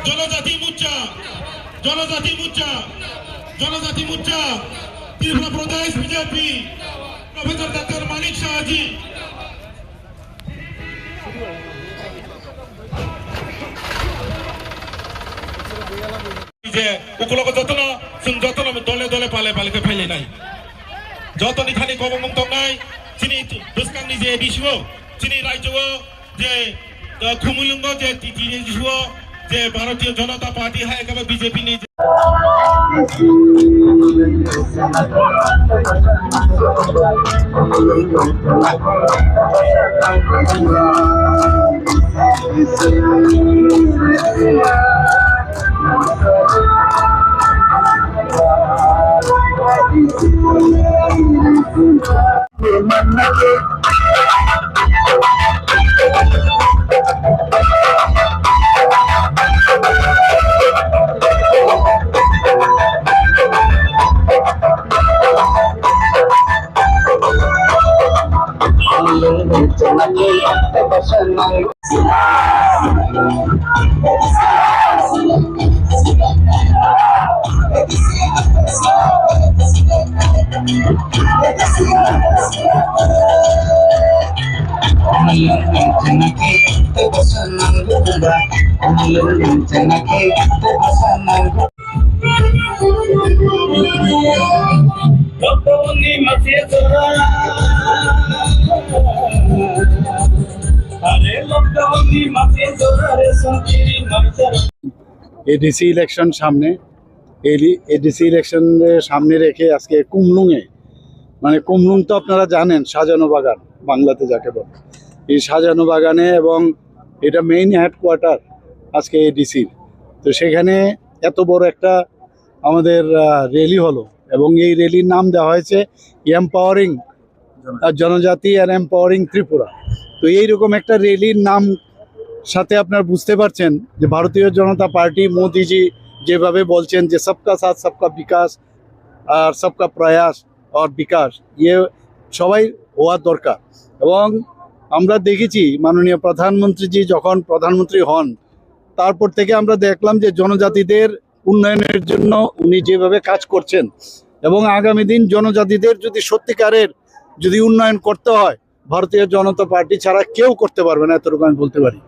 জনজাতি মোর্চা জনজাতি মোর্চা জনজাতি মোর্চা ত্রিপুরা প্রদেশ বিজেপি প্রফেসর ডাক্তার মানিক শাহজি যে উপলক্ষ যতন যতন দলে দলে পালে পালিকে ফেলে নাই যতনি খানি গবমন্ত নাই চিনি দুষ্কাংনি যে বিশ্বব চিনি রাজ্য যে খুমুলুঙ্গ যে বিশ্বব যে ভারতীয় জনতা পার্টি হয় একেবারে বিজেপি নি এডিসি ইলেকশন সামনে এডিসি ইলেকশনের সামনে রেখে আজকে কুমলুঙে মানে কুমলুং তো আপনারা জানেন সাজানো বাগান বাংলাতে যাকে বলে এই সাজানো বাগানে এবং এটা মেইন হেডকোয়ার্টার আজকে এডিসির তো সেখানে এত বড় একটা আমাদের র্যালি হলো এবং এই র্যালির নাম দেওয়া হয়েছে এম্পাওয়ারিং জনজাতি আর এম্পাওয়ারিং ত্রিপুরা। তো এইরকম একটা র্যালির নাম সাথে আপনারা বুঝতে পারছেন যে ভারতীয় জনতা পার্টি মোদিজি যেভাবে বলছেন যে সবকা সাথ সবকা বিকাশ আর সবকা প্রয়াস আর বিকাশ ইয়ে সবাই হওয়ার দরকার। এবং আমরা দেখেছি মাননীয় প্রধানমন্ত্রীজি যখন প্রধানমন্ত্রী হন তারপর থেকে আমরা দেখলাম যে জনজাতিদের উন্নয়নের জন্য উনি যেভাবে কাজ করছেন এবং আগামী দিন জনজাতিদের যদি সত্যিকারের যদি উন্নয়ন করতে হয় ভারতীয় জনতা পার্টি ছাড়া কেউ করতে পারবে না, এতটুকু আমি বলতে পারি।